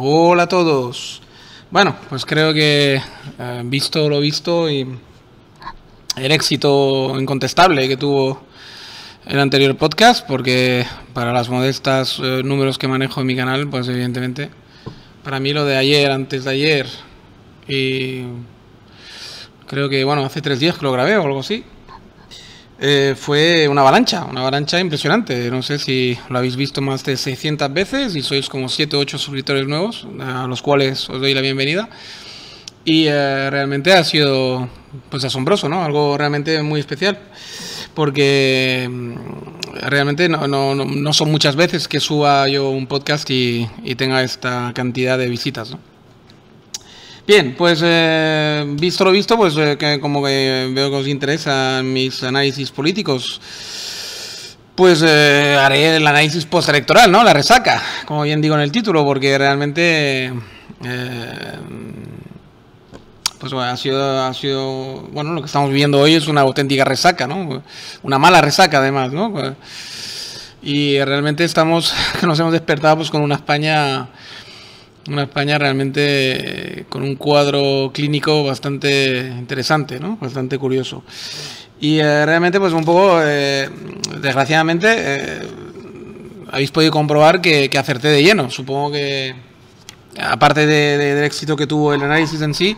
Hola a todos. Bueno, pues creo que visto lo visto y el éxito incontestable que tuvo el anterior podcast, porque para las modestas números que manejo en mi canal, pues evidentemente, para mí lo de ayer, antes de ayer y creo que, bueno, hace 3 días que lo grabé o algo así, fue una avalancha impresionante. No sé si lo habéis visto más de 600 veces y sois como 7 o 8 suscriptores nuevos, a los cuales os doy la bienvenida. Y realmente ha sido pues asombroso, ¿no? Algo realmente muy especial, porque realmente no son muchas veces que suba yo un podcast y tenga esta cantidad de visitas, ¿no? Bien, pues visto lo visto, pues que como que veo que os interesan mis análisis políticos, pues haré el análisis postelectoral, ¿no? La resaca, como bien digo en el título, porque realmente pues bueno, ha sido, bueno, lo que estamos viviendo hoy es una auténtica resaca, ¿no? Una mala resaca además, ¿no? Y realmente nos hemos despertado pues con una España realmente con un cuadro clínico bastante interesante, ¿no? Bastante curioso. Y realmente, pues un poco, desgraciadamente, habéis podido comprobar que acerté de lleno. Supongo que, aparte del éxito que tuvo el análisis en sí,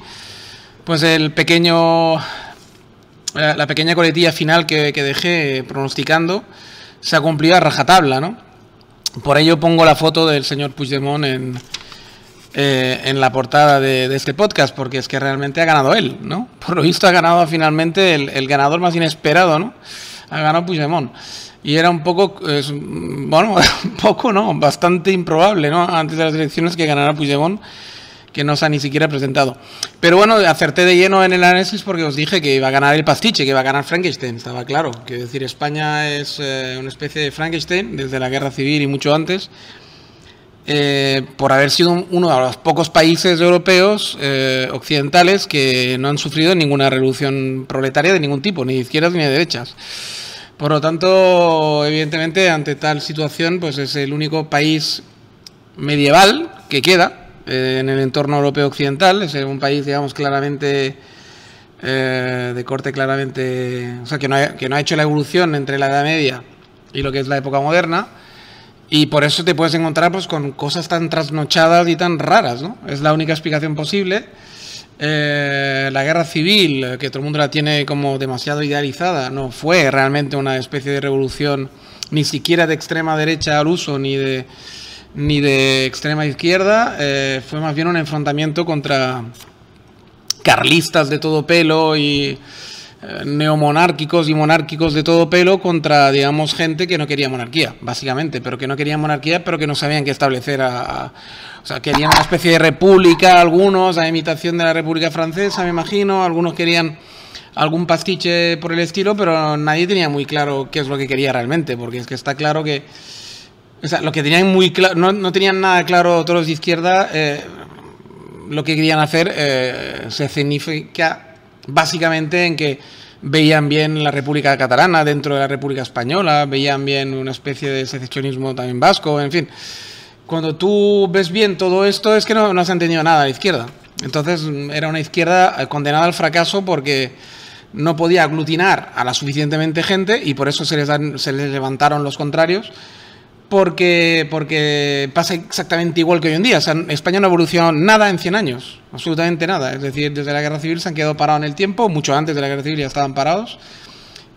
pues la pequeña coletilla final que dejé pronosticando se ha cumplido a rajatabla, ¿no? Por ello pongo la foto del señor Puigdemont en la portada de este podcast, porque es que realmente ha ganado él, ¿no? Por lo visto ha ganado finalmente el ganador más inesperado, ¿no? Ha ganado Puigdemont. Y era un poco, bueno, un poco, ¿no? Bastante improbable, ¿no? Antes de las elecciones que ganara Puigdemont, que no se ha ni siquiera presentado. Pero bueno, acerté de lleno en el análisis porque os dije que iba a ganar el pastiche, que iba a ganar Frankenstein, estaba claro. Quiero decir, España es una especie de Frankenstein desde la Guerra Civil y mucho antes, por haber sido uno de los pocos países europeos occidentales que no han sufrido ninguna revolución proletaria de ningún tipo, ni de izquierdas ni de derechas. Por lo tanto, evidentemente, ante tal situación, pues es el único país medieval que queda en el entorno europeo occidental. Es un país, digamos, claramente de corte claramente, o sea, que no ha hecho la evolución entre la Edad Media y lo que es la época moderna. Y por eso te puedes encontrar pues con cosas tan trasnochadas y tan raras, ¿no? Es la única explicación posible. La guerra civil, que todo el mundo la tiene como demasiado idealizada, no fue realmente una especie de revolución ni siquiera de extrema derecha al uso ni de extrema izquierda. Fue más bien un enfrentamiento contra carlistas de todo pelo y neomonárquicos y monárquicos de todo pelo contra, digamos, gente que no quería monarquía, básicamente, pero que no querían monarquía, pero que no sabían qué establecer o sea, querían una especie de república, algunos, a imitación de la República Francesa, me imagino, algunos querían algún pastiche por el estilo, pero nadie tenía muy claro qué es lo que quería realmente, porque es que está claro que, o sea, lo que tenían muy claro, no tenían nada claro todos los de izquierda, lo que querían hacer se significa básicamente en que veían bien la República Catalana dentro de la República Española, veían bien una especie de secesionismo también vasco, en fin. Cuando tú ves bien todo esto es que no se ha entendido nada de la izquierda. Entonces era una izquierda condenada al fracaso porque no podía aglutinar a la suficientemente gente y por eso se les levantaron los contrarios. Porque pasa exactamente igual que hoy en día. O sea, España no ha evolucionado nada en 100 años, absolutamente nada. Es decir, desde la Guerra Civil se han quedado parados en el tiempo, mucho antes de la Guerra Civil ya estaban parados.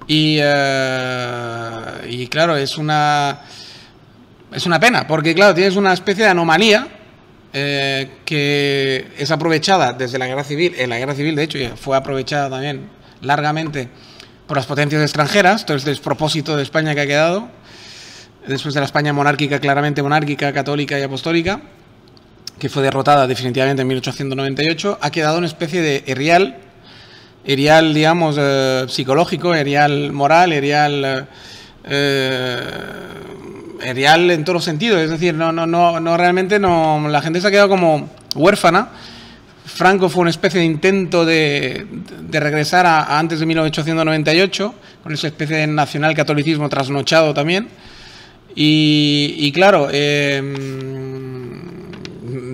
Y claro, es una pena, porque claro, tienes una especie de anomalía que es aprovechada desde la Guerra Civil. En la Guerra Civil, de hecho, ya fue aprovechada también largamente por las potencias extranjeras, todo el despropósito de España que ha quedado después de la España monárquica, claramente monárquica, católica y apostólica, que fue derrotada definitivamente en 1898, ha quedado una especie de erial, digamos, psicológico, erial moral, erial en todos los sentidos. Es decir, realmente la gente se ha quedado como huérfana. Franco fue una especie de intento de regresar a antes de 1898, con esa especie de nacional catolicismo trasnochado también. Y claro,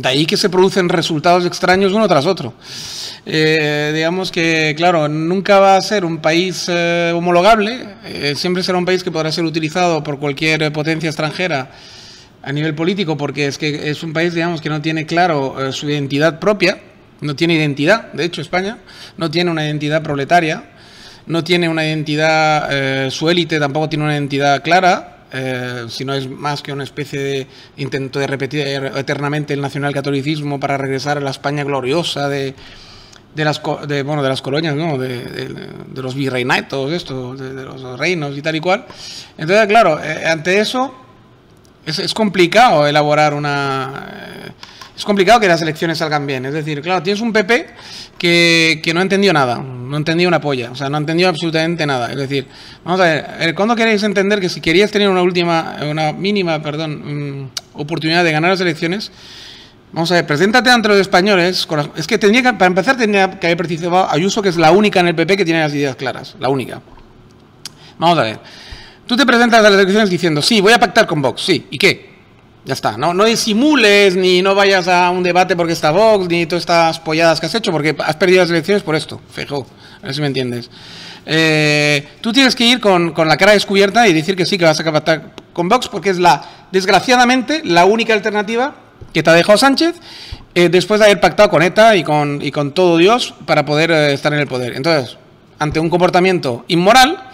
De ahí que se producen resultados extraños uno tras otro. Digamos que, claro, nunca va a ser un país homologable, siempre será un país que podrá ser utilizado por cualquier potencia extranjera a nivel político, porque es que es un país, digamos, que no tiene claro su identidad propia, no tiene identidad. De hecho, España no tiene una identidad proletaria, no tiene una identidad, su élite tampoco tiene una identidad clara, sino es más que una especie de intento de repetir eternamente el nacionalcatolicismo para regresar a la España gloriosa de las colonias, ¿no? de los virreinatos, de los reinos y tal y cual. Entonces, claro, ante eso es complicado elaborar es complicado que las elecciones salgan bien. Es decir, claro, tienes un PP que no entendió nada, no entendió una polla, o sea, no entendió absolutamente nada. Es decir, vamos a ver, ¿cuándo queréis entender que si querías tener una mínima oportunidad de ganar las elecciones, vamos a ver, preséntate ante los españoles, es que para empezar tendría que haber participado Ayuso, que es la única en el PP que tiene las ideas claras, la única. Vamos a ver, tú te presentas a las elecciones diciendo, sí, voy a pactar con Vox, sí, ¿y qué? Ya está, no disimules, ni no vayas a un debate porque está Vox, ni todas estas polladas que has hecho, porque has perdido las elecciones por esto, fijo, a ver si me entiendes. Tú tienes que ir con la cara descubierta y decir que sí, que vas a pactar con Vox, porque es desgraciadamente, la única alternativa que te ha dejado Sánchez, después de haber pactado con ETA y con todo Dios para poder estar en el poder. Entonces, ante un comportamiento inmoral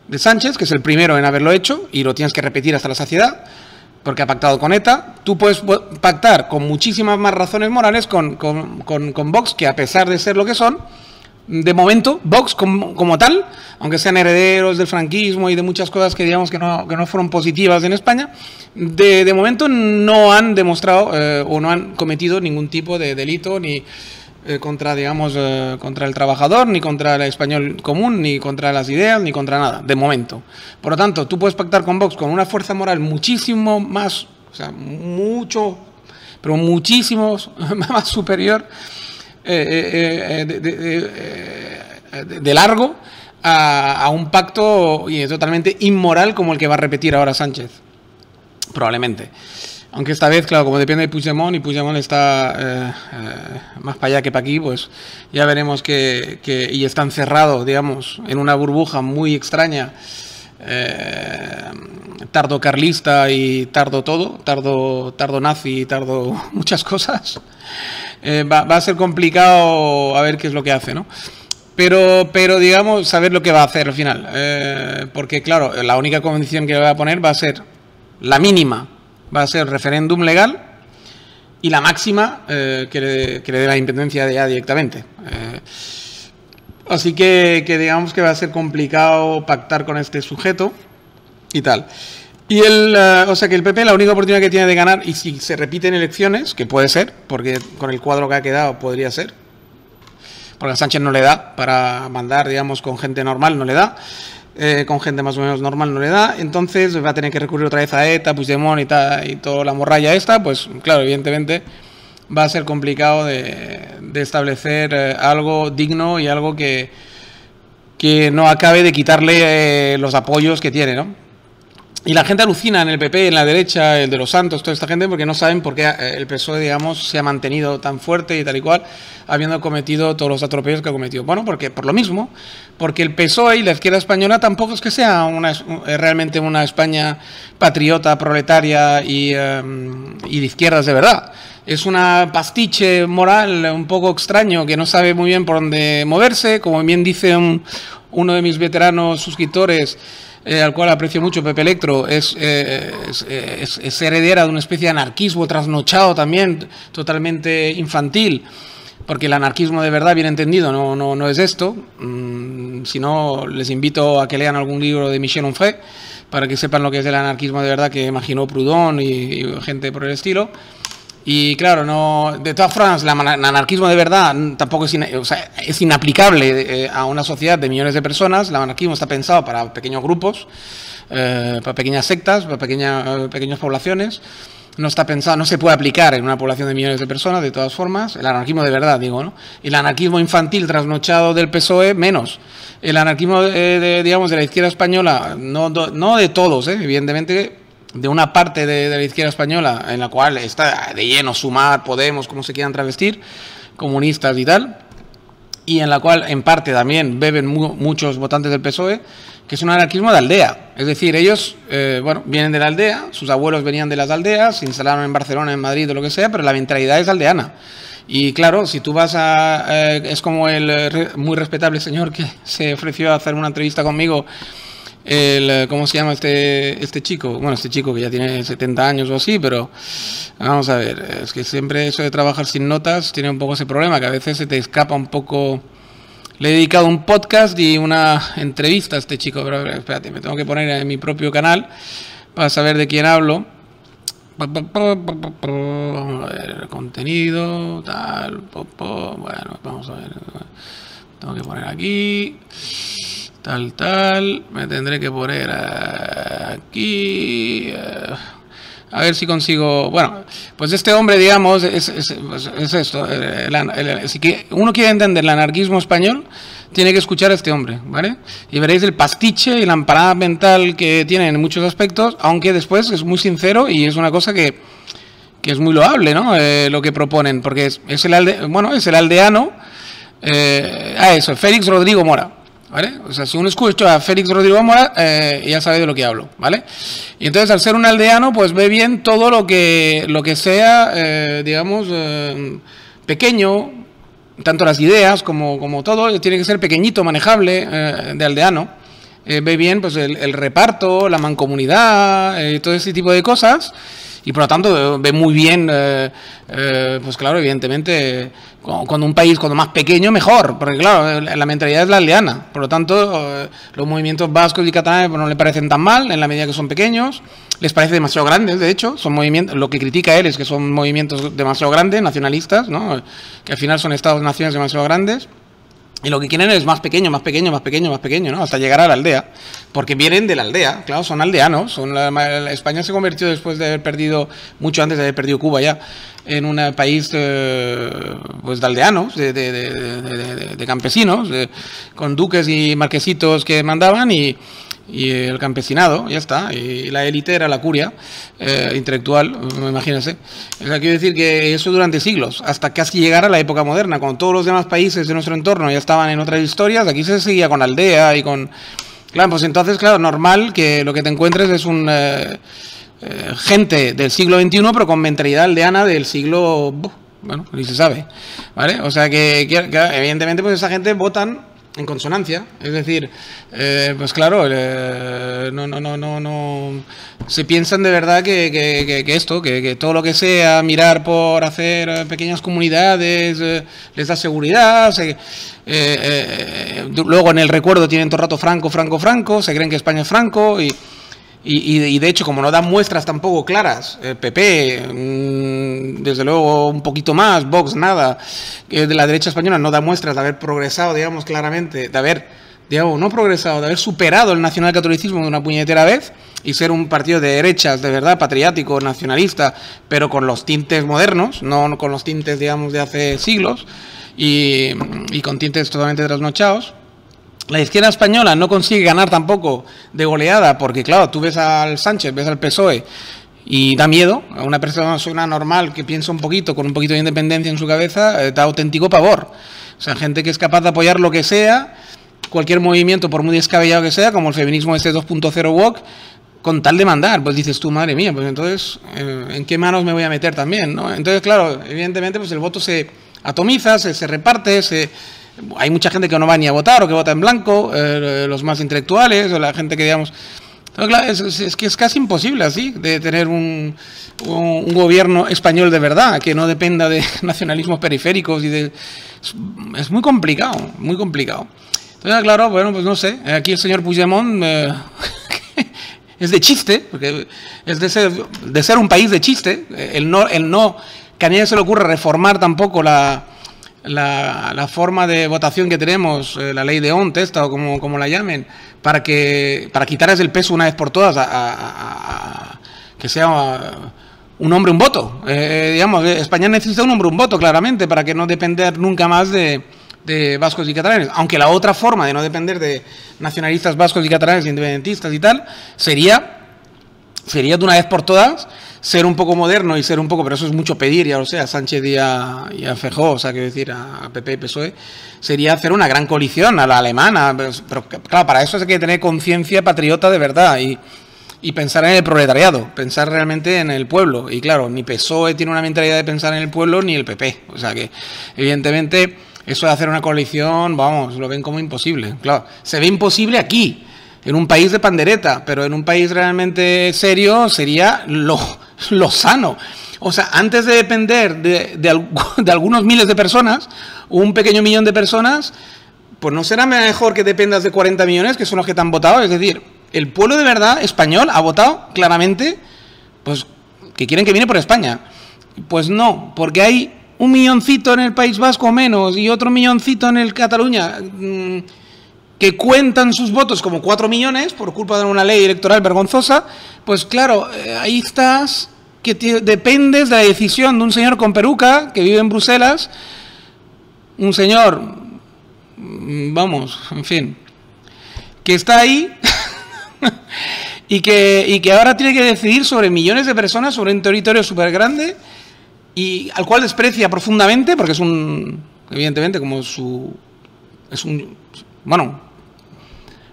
de Sánchez, que es el primero en haberlo hecho, y lo tienes que repetir hasta la saciedad, porque ha pactado con ETA, tú puedes pactar con muchísimas más razones morales con Vox, que a pesar de ser lo que son, de momento, Vox como tal, aunque sean herederos del franquismo y de muchas cosas que digamos que no fueron positivas en España, de momento no han demostrado o no han cometido ningún tipo de delito, ni contra el trabajador, ni contra el español común, ni contra las ideas, ni contra nada, de momento. Por lo tanto, tú puedes pactar con Vox con una fuerza moral muchísimo más, o sea, muchísimo más superior de largo a un pacto totalmente inmoral como el que va a repetir ahora Sánchez, probablemente. Aunque esta vez, claro, como depende de Puigdemont, y Puigdemont está más para allá que para aquí, pues ya veremos y está encerrado, digamos, en una burbuja muy extraña, tardo carlista y tardo todo, tardo nazi y tardo muchas cosas. Va a ser complicado a ver qué es lo que hace, ¿no? Pero digamos, saber lo que va a hacer al final. Porque, claro, la única condición que va a poner va a ser la mínima. Va a ser referéndum legal, y la máxima que le dé la independencia ya directamente. Así que digamos que va a ser complicado pactar con este sujeto y tal. Y o sea que el PP la única oportunidad que tiene de ganar, y si se repiten elecciones, que puede ser, porque con el cuadro que ha quedado podría ser, porque a Sánchez no le da para mandar, digamos, con gente normal, no le da. Con gente más o menos normal no le da, entonces va a tener que recurrir otra vez a ETA, Puigdemont y toda la morralla esta, pues claro, evidentemente va a ser complicado de establecer algo digno y algo que no acabe de quitarle los apoyos que tiene, ¿no? Y la gente alucina en el PP, en la derecha, el de los Santos, toda esta gente, porque no saben por qué el PSOE, digamos, se ha mantenido tan fuerte y tal y cual, habiendo cometido todos los atropellos que ha cometido. Bueno, por lo mismo, porque el PSOE y la izquierda española tampoco es que sea realmente una España patriota, proletaria y de izquierdas de verdad. Es una pastiche moral un poco extraño que no sabe muy bien por dónde moverse, como bien dice uno de mis veteranos suscriptores, al cual aprecio mucho, Pepe Electro, es heredera de una especie de anarquismo trasnochado también, totalmente infantil, porque el anarquismo de verdad, bien entendido, no es esto. Si no, les invito a que lean algún libro de Michel Onfray, para que sepan lo que es el anarquismo de verdad que imaginó Proudhon y gente por el estilo. Y claro, de todas formas, el anarquismo de verdad tampoco es inaplicable a una sociedad de millones de personas. El anarquismo está pensado para pequeños grupos, para pequeñas sectas, para pequeñas poblaciones. No está pensado, no se puede aplicar en una población de millones de personas, de todas formas. El anarquismo de verdad, digo, ¿no? El anarquismo infantil trasnochado del PSOE, menos. El anarquismo, digamos, de la izquierda española, no de todos, evidentemente. de una parte de la izquierda española, en la cual está de lleno Sumar, Podemos, como se quieran travestir, comunistas y tal, y en la cual en parte también beben muchos votantes del PSOE, que es un anarquismo de aldea. Es decir, ellos, bueno, vienen de la aldea, sus abuelos venían de las aldeas, se instalaron en Barcelona, en Madrid o lo que sea, pero la mentalidad es aldeana. Y claro, si tú vas a... es como el muy respetable señor que se ofreció a hacer una entrevista conmigo, ¿cómo se llama este chico? Bueno, este chico que ya tiene 70 años o así, pero vamos a ver, es que siempre eso de trabajar sin notas tiene un poco ese problema, que a veces se te escapa un poco. Le he dedicado un podcast y una entrevista a este chico, pero espérate, me tengo que poner en mi propio canal para saber de quién hablo. Vamos a ver, contenido, tal, bueno, vamos a ver, tengo que poner aquí, tal, me tendré que poner aquí, a ver si consigo, bueno, pues este hombre, digamos, es esto, si uno quiere entender el anarquismo español, tiene que escuchar a este hombre, ¿vale? Y veréis el pastiche y la empanada mental que tiene en muchos aspectos, aunque después es muy sincero y es una cosa que es muy loable, ¿no? Lo que proponen, porque es el aldeano, eso, Félix Rodrigo Mora, ¿vale? O sea, si uno escucha a Félix Rodrigo Mora, ya sabe de lo que hablo, ¿vale? Y entonces, al ser un aldeano, pues ve bien todo lo que sea, digamos, pequeño, tanto las ideas como todo, tiene que ser pequeñito, manejable, de aldeano. Ve bien pues el reparto, la mancomunidad, todo ese tipo de cosas, y por lo tanto ve muy bien, pues claro, evidentemente, cuando un país, cuando más pequeño, mejor, porque claro, la mentalidad es la aldeana, por lo tanto, los movimientos vascos y catalanes pues, no le parecen tan mal, en la medida que son pequeños, les parece demasiado grandes, de hecho, son movimientos, lo que critica él es que son movimientos demasiado grandes, nacionalistas, ¿no? Que al final son estados-naciones demasiado grandes, y lo que quieren es más pequeño, ¿no? Hasta llegar a la aldea, porque vienen de la aldea, claro, son aldeanos. España se convirtió después de haber perdido, mucho antes de haber perdido Cuba ya, en un país pues de aldeanos, de campesinos, con duques y marquesitos que mandaban y el campesinado, ya está, y la élite era la curia intelectual, imagínense. O sea, quiero decir que eso durante siglos, hasta casi llegar a la época moderna, cuando todos los demás países de nuestro entorno ya estaban en otras historias, aquí se seguía con aldea y con... Claro, pues entonces, claro, normal que lo que te encuentres es un... gente del siglo XXI, pero con mentalidad aldeana del siglo... bueno, ni se sabe, ¿vale? O sea que evidentemente pues esa gente votan en consonancia, es decir, pues claro, no se piensan de verdad que todo lo que sea mirar por hacer pequeñas comunidades les da seguridad, luego en el recuerdo tienen todo el rato Franco, se creen que España es Franco y de hecho, como no dan muestras tampoco claras, PP, desde luego un poquito más, Vox nada, de la derecha española no da muestras de haber progresado, digamos, claramente, de haber, digamos, no progresado, de haber superado el nacionalcatolicismo de una puñetera vez y ser un partido de derechas, de verdad, patriótico, nacionalista, pero con los tintes modernos, no con los tintes, digamos, de hace siglos y con tintes totalmente trasnochados. La izquierda española no consigue ganar tampoco de porque, claro, tú ves al Sánchez, ves al PSOE y da miedo. A una persona normal que piensa un poquito, con un poquito de independencia en su cabeza, da auténtico pavor. O sea, gente que es capaz de apoyar lo que sea, cualquier movimiento, por muy descabellado que sea, como el feminismo este 2.0 woke, con tal de mandar. Pues dices tú, madre mía, pues entonces, ¿en qué manos me voy a meter también, no? Entonces, claro, evidentemente, pues el voto se atomiza, se reparte, hay mucha gente que no va ni a votar o que vota en blanco, los más intelectuales o la gente que, digamos... Pero claro, es que es casi imposible así, de tener un gobierno español de verdad, que no dependa de nacionalismos periféricos es muy complicado, muy complicado. Entonces, claro, bueno, pues no sé, aquí el señor Puigdemont es de chiste, porque es de ser un país de chiste, que a nadie se le ocurre reformar tampoco la forma de votación que tenemos, la ley de Ont, esta o como la llamen, para quitarles el peso una vez por todas a que sea un hombre un voto. Digamos, España necesita un hombre un voto, claramente, para que no depender nunca más de vascos y catalanes. Aunque la otra forma de no depender de nacionalistas vascos y catalanes, independentistas y tal, sería sería de una vez por todas ser un poco moderno y ser un poco, pero eso es mucho pedir, ya lo sé, a Sánchez y a Feijóo, o sea, quiero decir, a PP y PSOE, sería hacer una gran coalición a la alemana, pero claro, para eso hay que tener conciencia patriota de verdad y pensar en el proletariado, pensar realmente en el pueblo. Y claro, ni PSOE tiene una mentalidad de pensar en el pueblo, ni el PP. O sea que, evidentemente, eso de hacer una coalición, vamos, lo ven como imposible. Claro, se ve imposible aquí, en un país de pandereta, pero en un país realmente serio sería lo sano. O sea, antes de depender de algunos miles de personas, un pequeño millón de personas, pues no será mejor que dependas de 40 millones, que son los que te han votado. Es decir, el pueblo de verdad español ha votado claramente, pues, que quieren que viene por España. Pues no, porque hay un milloncito en el País Vasco menos y otro milloncito en el Cataluña, que cuentan sus votos como 4 millones por culpa de una ley electoral vergonzosa. Pues claro, ahí estás, que dependes de la decisión de un señor con peluca que vive en Bruselas, un señor, vamos, en fin, que está ahí y que ahora tiene que decidir sobre millones de personas, sobre un territorio súper grande y al cual desprecia profundamente, porque es evidentemente, como bueno,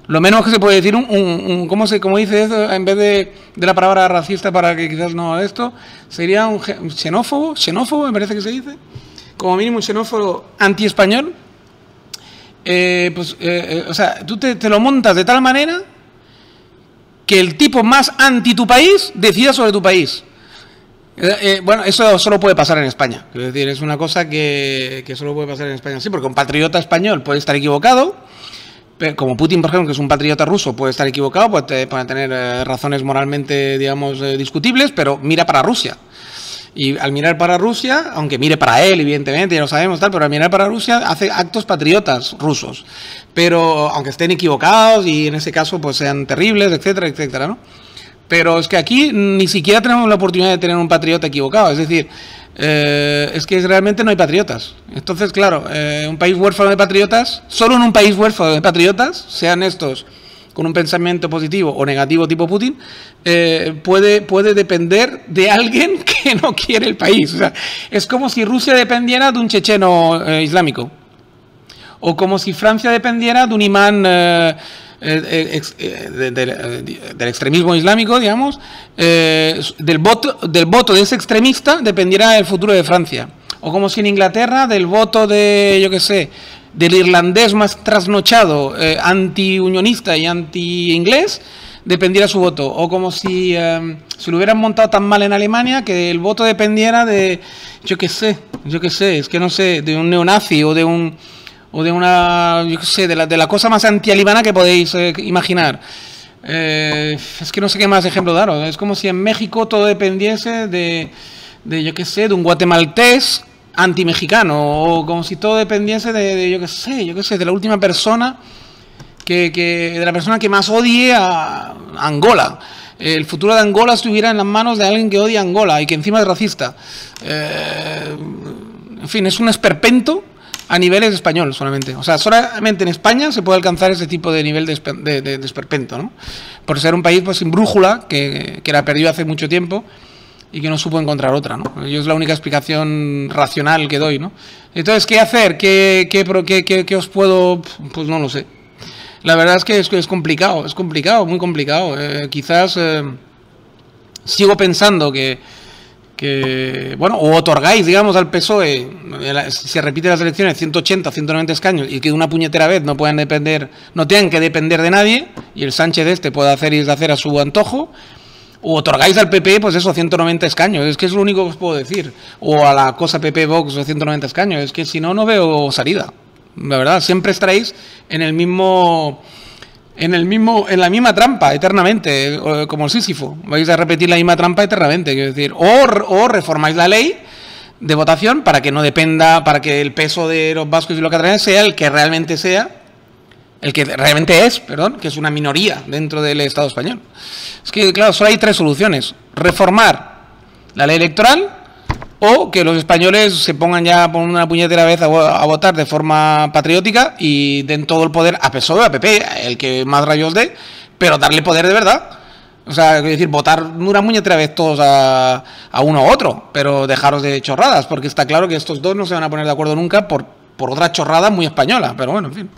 lo menos que se puede decir, ¿cómo dice eso? En vez de la palabra racista, para que quizás no esto, sería un xenófobo, me parece que se dice, como mínimo un xenófobo anti-español. O sea, tú te lo montas de tal manera que el tipo más anti tu país decida sobre tu país. Bueno, eso solo puede pasar en España. Es decir, es una cosa que solo puede pasar en España. Sí, porque un patriota español puede estar equivocado, como Putin, por ejemplo, que es un patriota ruso, puede estar equivocado, puede tener razones moralmente, digamos, discutibles, pero mira para Rusia. Y al mirar para Rusia, aunque mire para él, evidentemente, ya lo sabemos, tal, pero al mirar para Rusia hace actos patriotas rusos. Pero, aunque estén equivocados y en ese caso pues sean terribles, etcétera, etcétera, ¿no? Pero es que aquí ni siquiera tenemos la oportunidad de tener un patriota equivocado. Es decir, es que realmente no hay patriotas. Entonces, claro, un país huérfano de patriotas, solo en un país huérfano de patriotas, sean estos con un pensamiento positivo o negativo tipo Putin, puede depender de alguien que no quiere el país. O sea, es como si Rusia dependiera de un checheno islámico, o como si Francia dependiera de un imán del extremismo islámico, digamos, del voto de ese extremista dependiera el futuro de Francia, o como si en Inglaterra del voto de, yo qué sé, del irlandés más trasnochado, anti-unionista y anti-inglés, dependiera su voto. O como si se lo hubieran montado tan mal en Alemania que el voto dependiera de, yo qué sé, es que no sé, de un neonazi o de una, yo qué sé, de la cosa más anti-alemana que podéis imaginar. Es que no sé qué más ejemplo daros. Es como si en México todo dependiese de yo qué sé, de un guatemaltés anti-mexicano, o como si todo dependiese de yo qué sé, de la última persona de la persona que más odie a Angola. El futuro de Angola estuviera en las manos de alguien que odia a Angola y que encima es racista. En fin, es un esperpento a niveles español solamente. O sea, solamente en España se puede alcanzar ese tipo de nivel de esperpento, ¿no? Por ser un país pues sin brújula, que la perdió hace mucho tiempo y que no supo encontrar otra, ¿no? Yo es la única explicación racional que doy, ¿no? Entonces, ¿qué hacer? ¿Qué os puedo...? Pues no lo sé. La verdad es que es complicado, muy complicado. Quizás sigo pensando que, bueno, o otorgáis, digamos, al PSOE, si se repiten las elecciones, 180, 190 escaños, y que de una puñetera vez no tengan que depender de nadie, y el Sánchez pueda hacer y deshacer a su antojo, o otorgáis al PP, pues eso, 190 escaños, es que es lo único que os puedo decir, o a la cosa PP Vox, 190 escaños, es que si no, no veo salida. La verdad, siempre estaréis en la misma trampa eternamente, como el Sísifo. Vais a repetir la misma trampa eternamente, quiero decir, o reformáis la ley de votación para que no dependa, para que el peso de los vascos y los catalanes sea el que realmente es, que es una minoría dentro del Estado español. Es que, claro, solo hay 3 soluciones: reformar la ley electoral, o que los españoles se pongan ya por una puñetera vez a votar de forma patriótica y den todo el poder a PSOE, a PP, el que más rayos dé, pero darle poder de verdad. O sea, quiero decir, votar una muñetra vez todos a uno u otro, pero dejaros de chorradas, porque está claro que estos dos no se van a poner de acuerdo nunca por otra chorrada muy española, pero bueno, en fin.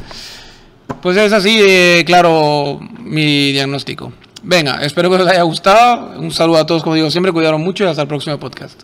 Pues es así, claro, mi diagnóstico. Venga, espero que os haya gustado. Un saludo a todos, como digo siempre, cuidaros mucho y hasta el próximo podcast.